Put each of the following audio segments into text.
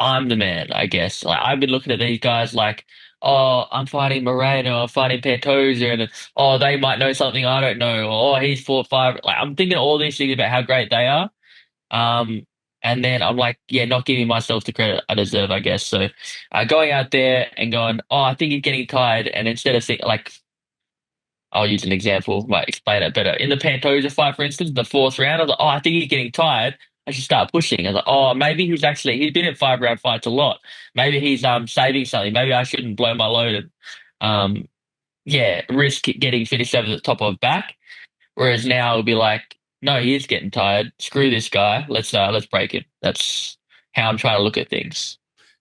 I'm the man, I guess. Like I've been looking at these guys like, oh, I'm fighting Moreno, I'm fighting Pantoja, and oh, they might know something I don't know, or oh, he's 4-5. Like I'm thinking all these things about how great they are. Um, and then I'm like, yeah, not giving myself the credit I deserve, I guess. So, going out there and going, oh, I think he's getting tired, and instead of like, I'll use an example, might explain it better. In the Pantoja fight, for instance, the fourth round, I was like, oh, I think he's getting tired. I should start pushing. I was like, oh, maybe he's been in 5 round fights a lot. Maybe he's saving something. Maybe I shouldn't blow my load and yeah, risk getting finished over the top of back. Whereas now it'll be like, no, he is getting tired. Screw this guy. Let's break him. That's how I'm trying to look at things.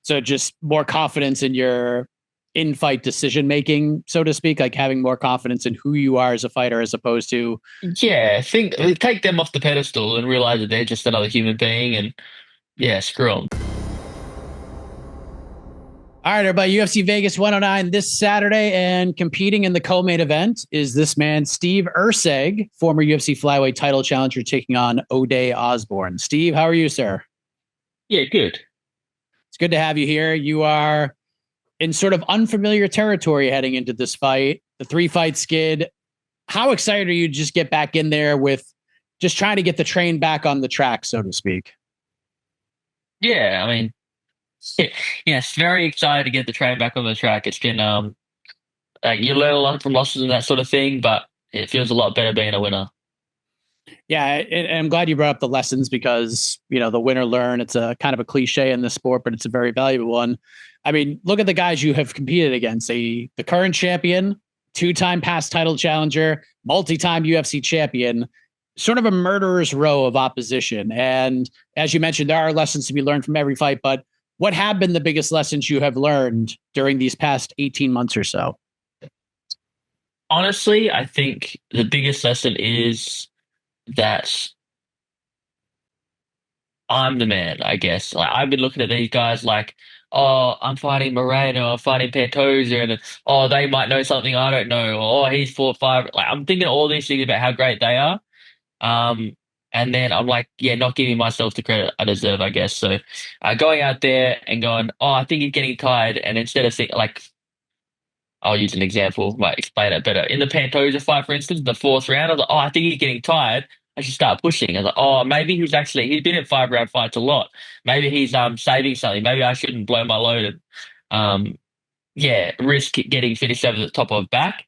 So just more confidence in your in-fight decision making, so to speak, like having more confidence in who you are as a fighter as opposed to Yeah, take them off the pedestal and realize that they're just another human being, and yeah, screw them. all right, everybody, UFC Vegas 109 this Saturday, and competing in the co-main event is this man, Steve Erceg, former UFC flyweight title challenger, taking on Ode Osbourne. Steve, how are you, sir? Yeah, good. It's good to have you here. You are in sort of unfamiliar territory heading into this fight, the 3-fight skid. How excited are you to just get back in there with just trying to get the train back on the track, so to speak? Yeah, I mean, yes, very excited to get the train back on the track. It's been like you learn a lot from losses and that sort of thing, but it feels a lot better being a winner. Yeah, and I'm glad you brought up the lessons because, you know, the winner learn. It's a kind of a cliche in the sport, but it's a very valuable one. I mean, look at the guys you have competed against. The current champion, 2-time past title challenger, multi-time UFC champion, sort of a murderer's row of opposition. And as you mentioned, there are lessons to be learned from every fight, but what have been the biggest lessons you have learned during these past 18 months or so? Honestly, I think the biggest lesson is that I'm the man, I guess. Like I've been looking at these guys like, oh, I'm fighting Moreno, I'm fighting Pantoja, and oh, they might know something I don't know, or oh, he's 4-5. Like I'm thinking all these things about how great they are. Um, and then I'm like, yeah, not giving myself the credit I deserve, I guess. So, going out there and going, oh, I think he's getting tired, and instead of like, I'll use an example, might explain it better. In the Pantoja fight, for instance, the fourth round, I was like, oh, I think he's getting tired. I should start pushing. I was like, oh, maybe he's been in 5 round fights a lot. Maybe he's saving something. Maybe I shouldn't blow my load and yeah, risk getting finished over the top of back.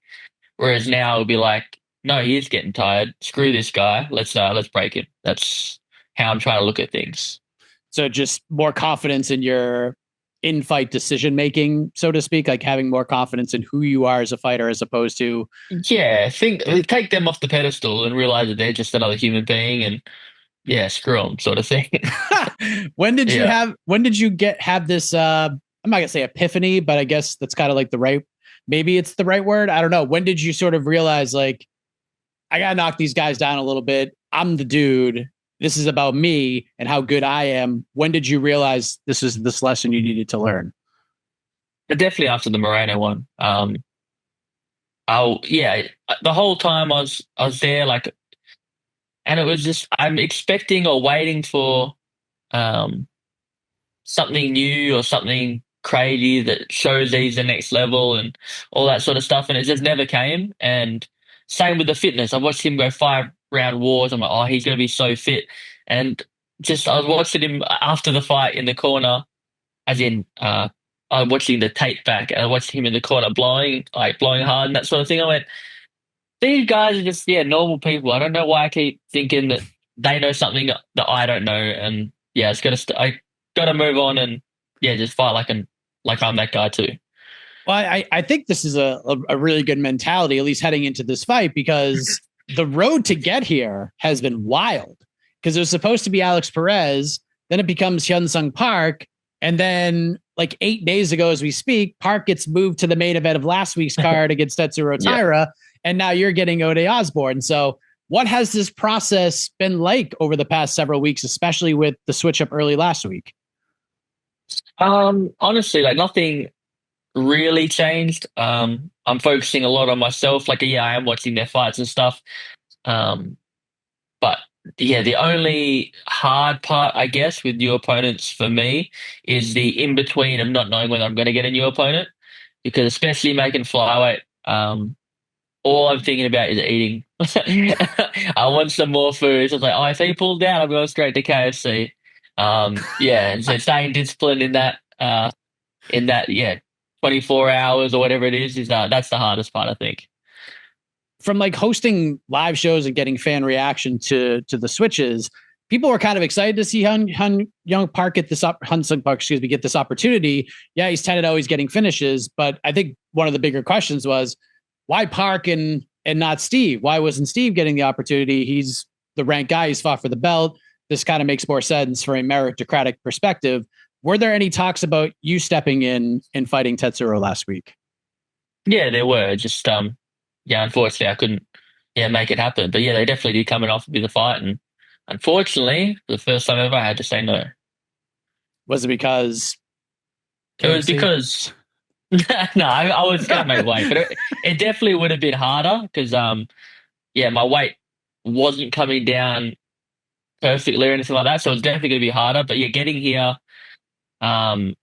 Whereas now it'll be like, no, he is getting tired. Screw this guy. Let's break him. That's how I'm trying to look at things. So just more confidence in your in-fight decision making, so to speak, like having more confidence in who you are as a fighter as opposed to Yeah, take them off the pedestal and realize that they're just another human being, and yeah, screw them, sort of thing. when did you have this I'm not gonna say epiphany, but I guess that's kind of like maybe it's the right word. I don't know. When did you sort of realize like I gotta knock these guys down a little bit? I'm the dude. This is about me and how good I am. When did you realize this lesson you needed to learn? But definitely after the Moreno one. Yeah, the whole time I was there, like, and it was just I'm expecting or waiting for um something new or something crazy that shows he's the next level and all that sort of stuff, and it just never came. And same with the fitness. I watched him go 5 round wars. I'm like, oh, he's going to be so fit. And just I was watching him after the fight in the corner, as in I'm watching the tape back, and I watched him in the corner blowing hard and that sort of thing. I went, these guys are just normal people. I don't know why I keep thinking that they know something that I don't know. And yeah, I got to move on and just fight like I'm that guy too. Well, I think this is a really good mentality, at least heading into this fight, because the road to get here has been wild. Because it was supposed to be Alex Perez, then it becomes Hyun Sung Park, and then like 8 days ago, as we speak, Park gets moved to the main event of last week's card against Tatsuro Taira, and now you're getting Ode Osbourne. So, what has this process been like over the past several weeks, especially with the switch up early last week? Honestly, like nothing really changed. I'm focusing a lot on myself. Like, yeah, I am watching their fights and stuff. But Yeah, the only hard part, I guess, with new opponents for me is the in between of not knowing whether I'm going to get a new opponent. Because especially making flyweight, all I'm thinking about is eating. I want some more food. So it's like, oh, if he pulled down, I'm going straight to KFC. Yeah, and so staying disciplined yeah, 24 hours or whatever it is that's the hardest part, I think. From like hosting live shows and getting fan reaction to the switches, people were kind of excited to see Hun Young Park get this up Hunsung Park, excuse me, get this opportunity. Yeah, he's 10-0, he's getting finishes, but I think one of the bigger questions was why Park and not Steve? Why wasn't Steve getting the opportunity? He's the ranked guy, he's fought for the belt. This kind of makes more sense from a meritocratic perspective. Were there any talks about you stepping in and fighting Tatsuro last week? Yeah, there were just yeah, unfortunately I couldn't make it happen. But yeah, they definitely did come and offer me the fight, and unfortunately, for the first time ever, I had to say no. Was it because It was KFC? because no, I was gonna make weight, but it definitely would have been harder because yeah, my weight wasn't coming down perfectly or anything like that, so it's definitely gonna be harder. But yeah, um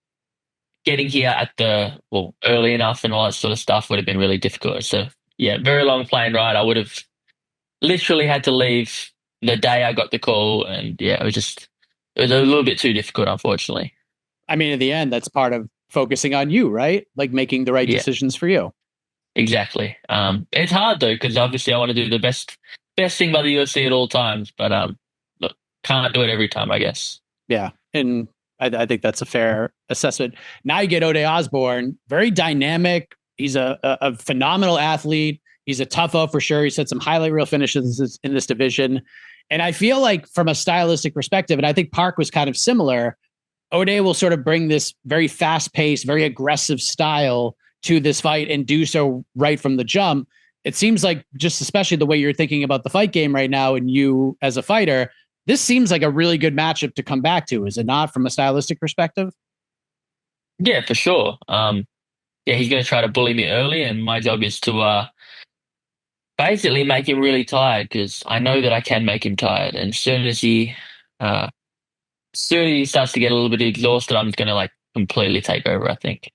getting here at the early enough and all that sort of stuff would have been really difficult. So yeah, very long plane ride. I would have literally had to leave the day I got the call, and yeah, it was a little bit too difficult, unfortunately. I mean, in the end, that's part of focusing on you, right? Like making the right Yeah, decisions for you. exactly. It's hard though because obviously I want to do the best thing by the UFC at all times, but look, can't do it every time, I guess. Yeah. And I think that's a fair assessment. Now you get Ode Osbourne, very dynamic. He's a phenomenal athlete. He's a tough out for sure. He's had some highlight reel finishes in this division. And I feel like from a stylistic perspective, and I think Park was kind of similar, Ode will sort of bring this very fast paced, very aggressive style to this fight and do so right from the jump. It seems like just especially the way you're thinking about the fight game right now and you as a fighter, this seems like a really good matchup to come back to, is it not, from a stylistic perspective? Yeah, for sure. Yeah, he's going to try to bully me early, and my job is to basically make him really tired because I know that I can make him tired. And uh, as soon as he starts to get a little bit exhausted, I'm going to like completely take over, I think.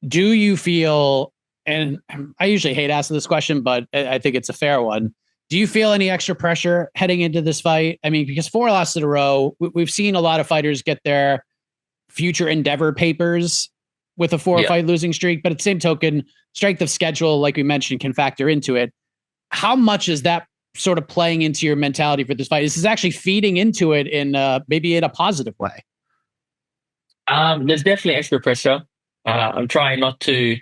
Do you feel, and I usually hate asking this question, but I think it's a fair one. Do you feel any extra pressure heading into this fight? I mean, because 4 losses in a row, we've seen a lot of fighters get their future endeavor papers with a 4 fight losing streak, but at the same token, strength of schedule, like we mentioned, can factor into it. How much is that sort of playing into your mentality for this fight? This is actually feeding into it in maybe in a positive way. There's definitely extra pressure. I'm trying not to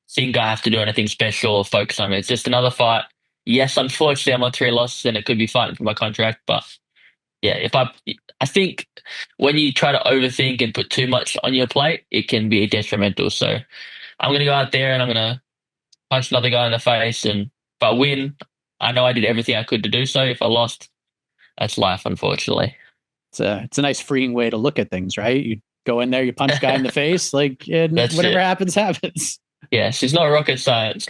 think I have to do anything special or focus on it. It's just another fight. Yes, unfortunately, I'm on 3 losses and it could be fighting for my contract. But yeah, I think when you try to overthink and put too much on your plate, it can be detrimental. So I'm going to go out there and I'm going to punch another guy in the face. And if I win, I know I did everything I could to do so. If I lost, that's life, unfortunately. It's a nice freeing way to look at things, right? You go in there, you punch a guy in the face, like, and whatever happens, happens. Yes, it's not rocket science.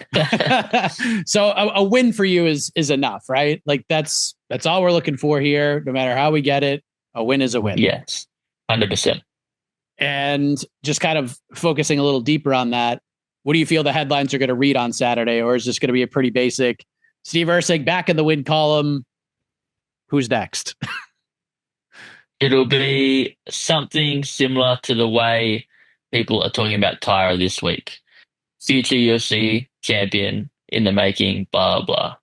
So a win for you is enough, right? Like that's all we're looking for here. No matter how we get it, a win is a win. Yes, 100%. And just kind of focusing a little deeper on that, what do you feel the headlines are going to read on Saturday, or is this going to be a pretty basic Steve Erceg back in the win column? Who's next? It'll be something similar to the way people are talking about Taira this week. Future UFC champion in the making, blah, blah.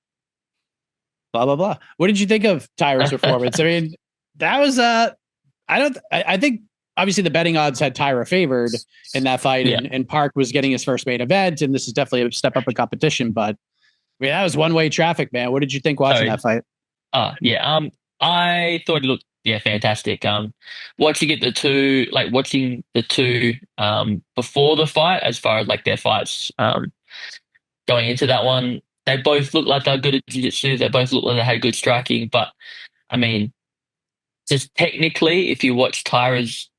Blah, blah, blah. What did you think of Taira's performance? I mean, that was, I think obviously the betting odds had Taira favored in that fight, and Park was getting his first main event, and this is definitely a step up in competition, but I mean, that was one-way traffic, man. What did you think watching that fight? I thought it looked fantastic. Watching the two before the fight, as far as like their fights going into that one, they both looked like they're good at jiu-jitsu. They both looked like they had good striking, but I mean, just technically, if you watch Tyra's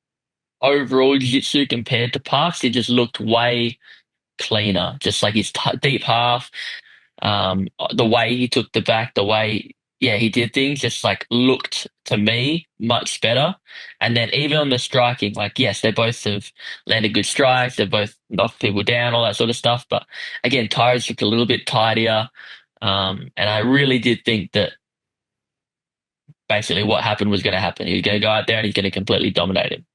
overall jiu-jitsu compared to Park's, it just looked way cleaner. Just like his deep half, the way he took the back, the way yeah, he did things just like looked to me much better. And then even on the striking, like yes, they both have landed good strikes, they both knocked people down, all that sort of stuff. But again, Tyra's looked a little bit tidier. And I really did think that basically what happened was going to happen. He was going to go out there and he's going to completely dominate him.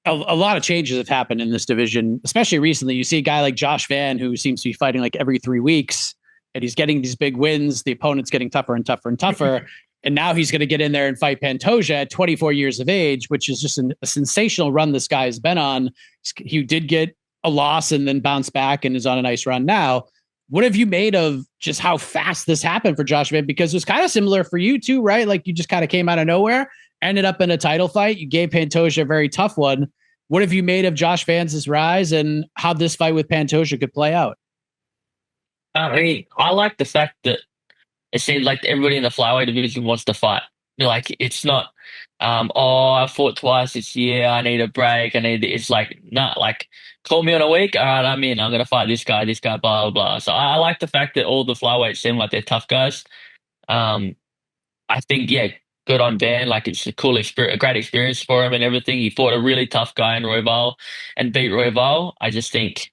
A lot of changes have happened in this division, especially recently. You see a guy like Josh Van, who seems to be fighting like every 3 weeks, and he's getting these big wins. The opponent's getting tougher and tougher and tougher. And now he's going to get in there and fight Pantoja at 24 years of age, which is just a sensational run this guy has been on. He did get a loss and then bounced back and is on a nice run now. What have you made of just how fast this happened for Josh Van? Because it was kind of similar for you too, right? Like you just kind of came out of nowhere, ended up in a title fight. You gave Pantoja a very tough one. What have you made of Josh Van's rise and how this fight with Pantoja could play out? I mean, I like the fact that it seems like everybody in the flyweight division wants to fight. Like it's not, oh, I fought twice this year. I need a break. It's like, not like, call me on a week. All right, I'm in. I'm going to fight this guy, blah, blah, blah. So I like the fact that all the flyweights seem like they're tough guys. Um, I think, yeah, good on Van. Like it's a cool experience, a great experience for him and everything. He fought a really tough guy in Royval and beat Royval. I just think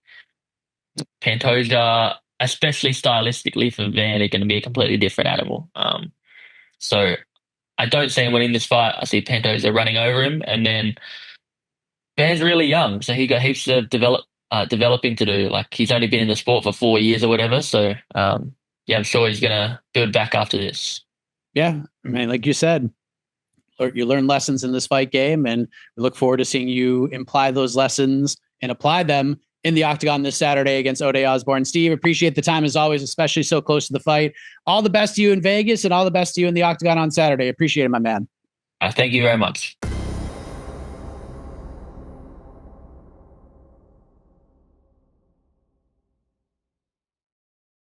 Pantoja, especially stylistically for Van, are going to be a completely different animal. So I don't see him winning this fight. I see Pantoja running over him, and then Van's really young, so he got heaps of developing to do. Like he's only been in the sport for 4 years or whatever. So yeah, I'm sure he's gonna build back after this. Yeah, I mean, like you said, you learn lessons in this fight game, and we look forward to seeing you imply those lessons and apply them in the octagon this Saturday against Ode Osbourne. Steve, appreciate the time as always, especially so close to the fight. All the best to you in Vegas and all the best to you in the octagon on Saturday. Appreciate it, my man. Thank you very much.